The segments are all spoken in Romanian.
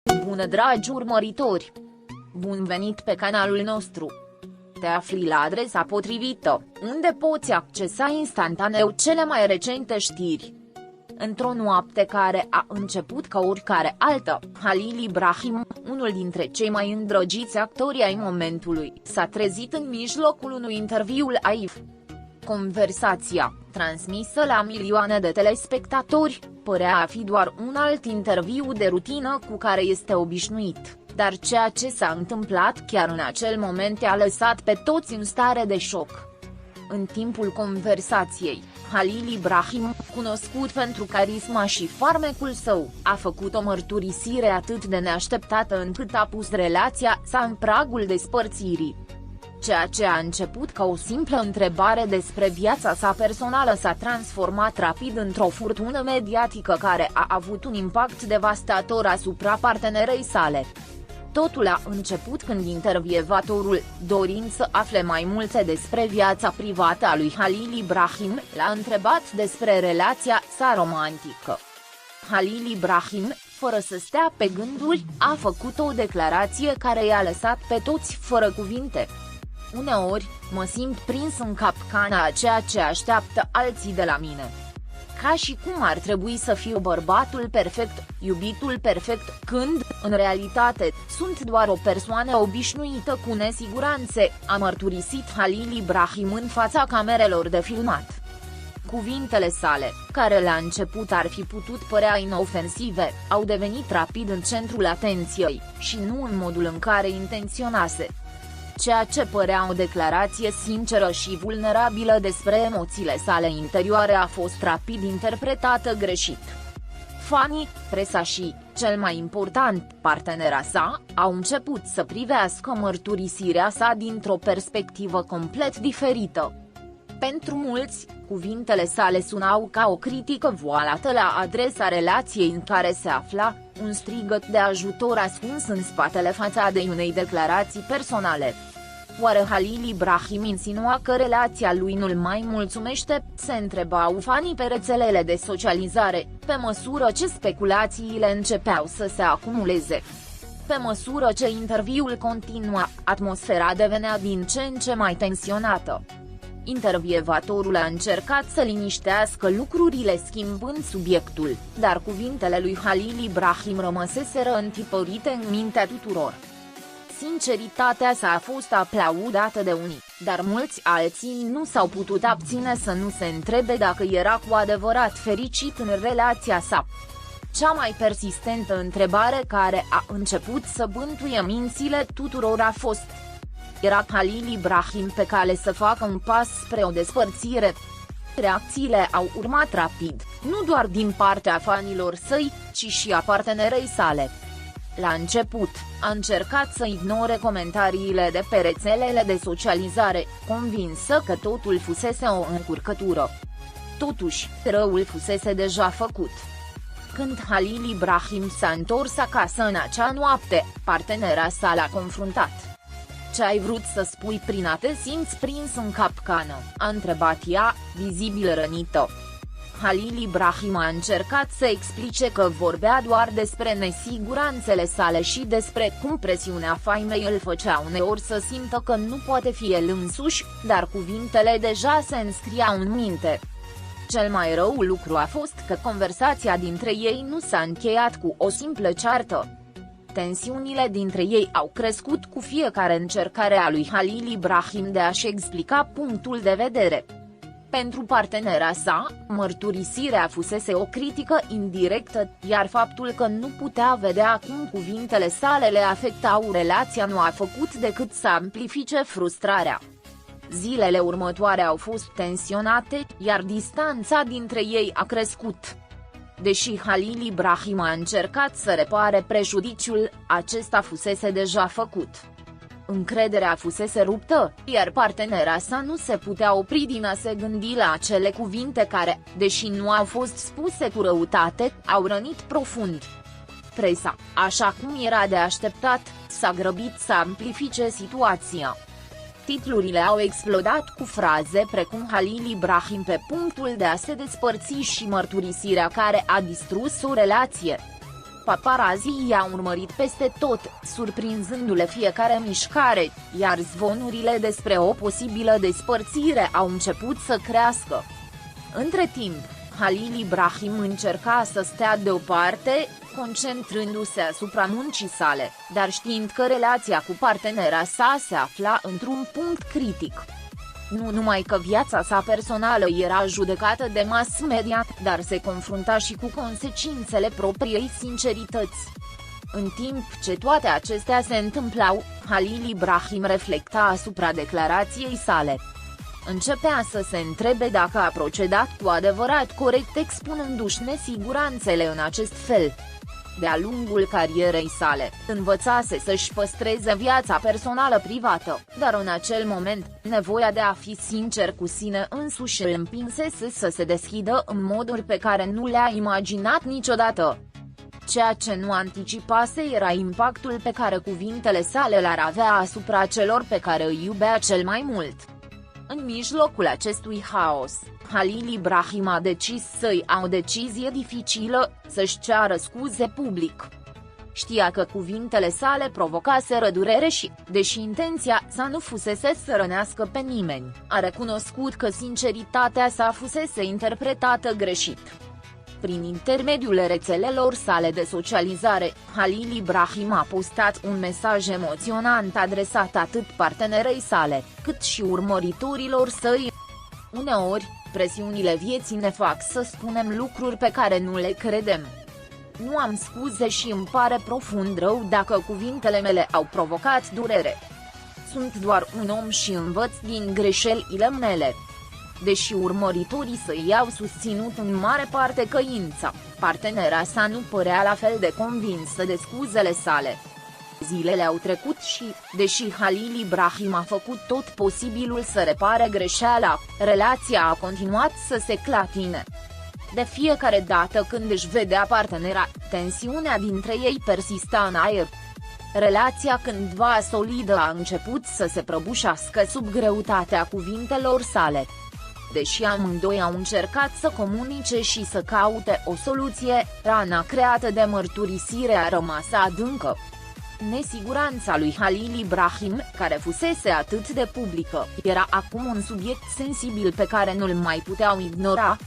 Bună dragi urmăritori! Bun venit pe canalul nostru! Te afli la adresa potrivită, unde poți accesa instantaneu cele mai recente știri. Într-o noapte care a început ca oricare altă, Halil Ibrahim, unul dintre cei mai îndrăgiți actori ai momentului, s-a trezit în mijlocul unui interviu live. Conversația, transmisă la milioane de telespectatori, părea a fi doar un alt interviu de rutină cu care este obișnuit, dar ceea ce s-a întâmplat chiar în acel moment a lăsat pe toți în stare de șoc. În timpul conversației, Halil Ibrahim, cunoscut pentru carisma și farmecul său, a făcut o mărturisire atât de neașteptată încât a pus relația sa în pragul despărțirii. Ceea ce a început ca o simplă întrebare despre viața sa personală s-a transformat rapid într-o furtună mediatică care a avut un impact devastator asupra partenerei sale. Totul a început când intervievatorul, dorind să afle mai multe despre viața privată a lui Halil Ibrahim, l-a întrebat despre relația sa romantică. Halil Ibrahim, fără să stea pe gânduri, a făcut o declarație care i-a lăsat pe toți fără cuvinte. Uneori, mă simt prins în capcana a ceea ce așteaptă alții de la mine. Ca și cum ar trebui să fiu bărbatul perfect, iubitul perfect, când, în realitate, sunt doar o persoană obișnuită cu nesiguranțe, a mărturisit Halil Ibrahim în fața camerelor de filmat. Cuvintele sale, care la început ar fi putut părea inofensive, au devenit rapid în centrul atenției, și nu în modul în care intenționase. Ceea ce părea o declarație sinceră și vulnerabilă despre emoțiile sale interioare a fost rapid interpretată greșit. Fanii, presa și, cel mai important, partenera sa, au început să privească mărturisirea sa dintr-o perspectivă complet diferită. Pentru mulți, cuvintele sale sunau ca o critică voalată la adresa relației în care se afla, un strigăt de ajutor ascuns în spatele fațadei unei declarații personale. Oare Halil Ibrahim insinua că relația lui nu-l mai mulțumește, se întrebau fanii pe rețelele de socializare, pe măsură ce speculațiile începeau să se acumuleze. Pe măsură ce interviul continua, atmosfera devenea din ce în ce mai tensionată. Intervievatorul a încercat să liniștească lucrurile schimbând subiectul, dar cuvintele lui Halil Ibrahim rămăseseră întipărite în mintea tuturor. Sinceritatea sa a fost aplaudată de unii, dar mulți alții nu s-au putut abține să nu se întrebe dacă era cu adevărat fericit în relația sa. Cea mai persistentă întrebare care a început să bântuie mințile tuturor a fost: era Halil Ibrahim pe cale să facă un pas spre o despărțire? Reacțiile au urmat rapid, nu doar din partea fanilor săi, ci și a partenerei sale. La început, a încercat să ignore comentariile de pe rețelele de socializare, convinsă că totul fusese o încurcătură. Totuși, răul fusese deja făcut. Când Halil Ibrahim s-a întors acasă în acea noapte, partenera sa l-a confruntat. Ce ai vrut să spui prin a te simți prins în capcană? A întrebat ea, vizibil rănită. Halil Ibrahim a încercat să explice că vorbea doar despre nesiguranțele sale și despre cum presiunea faimei îl făcea uneori să simtă că nu poate fi el însuși, dar cuvintele deja se înscriau în minte. Cel mai rău lucru a fost că conversația dintre ei nu s-a încheiat cu o simplă ceartă. Tensiunile dintre ei au crescut cu fiecare încercare a lui Halil Ibrahim de a-și explica punctul de vedere. Pentru partenera sa, mărturisirea fusese o critică indirectă, iar faptul că nu putea vedea cum cuvintele sale le afectau relația nu a făcut decât să amplifice frustrarea. Zilele următoare au fost tensionate, iar distanța dintre ei a crescut. Deși Halil Ibrahim a încercat să repare prejudiciul, acesta fusese deja făcut. Încrederea fusese ruptă, iar partenera sa nu se putea opri din a se gândi la acele cuvinte care, deși nu au fost spuse cu răutate, au rănit profund. Presa, așa cum era de așteptat, s-a grăbit să amplifice situația. Titlurile au explodat cu fraze precum Halil Ibrahim pe punctul de a se despărți și mărturisirea care a distrus o relație. Paparazii i-au urmărit peste tot, surprinzându-le fiecare mișcare, iar zvonurile despre o posibilă despărțire au început să crească. Între timp, Halil Ibrahim încerca să stea deoparte, concentrându-se asupra muncii sale, dar știind că relația cu partenera sa se afla într-un punct critic. Nu numai că viața sa personală era judecată de mass media, dar se confrunta și cu consecințele propriei sincerități. În timp ce toate acestea se întâmplau, Halil Ibrahim reflecta asupra declarației sale. Începea să se întrebe dacă a procedat cu adevărat corect expunându-și nesiguranțele în acest fel. De-a lungul carierei sale, învățase să-și păstreze viața personală privată, dar în acel moment, nevoia de a fi sincer cu sine însuși îl împinsese să se deschidă în moduri pe care nu le-a imaginat niciodată. Ceea ce nu anticipase era impactul pe care cuvintele sale l-ar avea asupra celor pe care îi iubea cel mai mult. În mijlocul acestui haos, Halil Ibrahim a decis să ia o decizie dificilă, să-și ceară scuze public. Știa că cuvintele sale provocaseră durere și, deși intenția sa nu fusese să rănească pe nimeni, a recunoscut că sinceritatea sa fusese interpretată greșit. Prin intermediul rețelelor sale de socializare, Halil Ibrahim a postat un mesaj emoționant adresat atât partenerei sale, cât și urmăritorilor săi. Uneori, presiunile vieții ne fac să spunem lucruri pe care nu le credem. Nu am scuze și îmi pare profund rău dacă cuvintele mele au provocat durere. Sunt doar un om și învăț din greșelile mele. Deși urmăritorii săi i-au susținut în mare parte căința, partenera sa nu părea la fel de convinsă de scuzele sale. Zilele au trecut și, deși Halil Ibrahim a făcut tot posibilul să repare greșeala, relația a continuat să se clatine. De fiecare dată când își vedea partenera, tensiunea dintre ei persista în aer. Relația cândva solidă a început să se prăbușească sub greutatea cuvintelor sale. Deși amândoi au încercat să comunice și să caute o soluție, rana creată de mărturisire a rămas adâncă. Nesiguranța lui Halil Ibrahim, care fusese atât de publică, era acum un subiect sensibil pe care nu-l mai puteau ignora.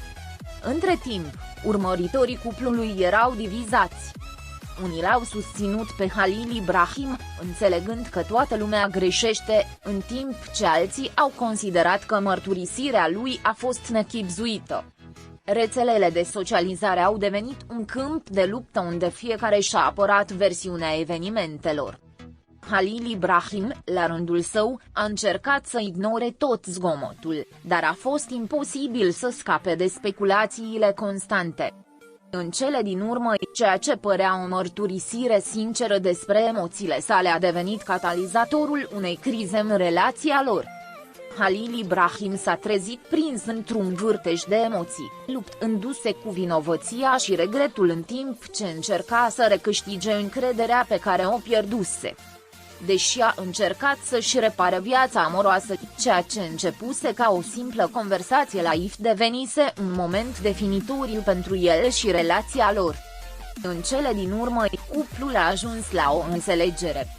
Între timp, urmăritorii cuplului erau divizați. Unii l-au susținut pe Halil Ibrahim, înțelegând că toată lumea greșește, în timp ce alții au considerat că mărturisirea lui a fost nechibzuită. Rețelele de socializare au devenit un câmp de luptă unde fiecare și-a apărat versiunea evenimentelor. Halil Ibrahim, la rândul său, a încercat să ignore tot zgomotul, dar a fost imposibil să scape de speculațiile constante. În cele din urmă, ceea ce părea o mărturisire sinceră despre emoțiile sale a devenit catalizatorul unei crize în relația lor. Halil Ibrahim s-a trezit prins într-un vârtej de emoții, luptându-se cu vinovăția și regretul în timp ce încerca să recâștige încrederea pe care o pierduse. Deși a încercat să-și repare viața amoroasă, ceea ce începuse ca o simplă conversație live devenise un moment definitoriu pentru el și relația lor. În cele din urmă, cuplul a ajuns la o înțelegere.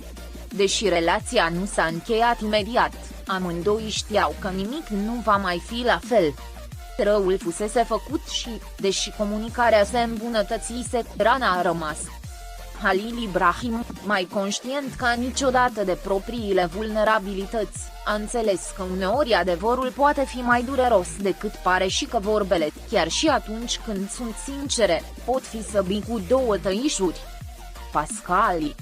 Deși relația nu s-a încheiat imediat, amândoi știau că nimic nu va mai fi la fel. Răul fusese făcut și, deși comunicarea se îmbunătățise, rana a rămas. Halil Ibrahim, mai conștient ca niciodată de propriile vulnerabilități, a înțeles că uneori adevărul poate fi mai dureros decât pare și că vorbele, chiar și atunci când sunt sincere, pot fi săbii cu două tăișuri. Pascali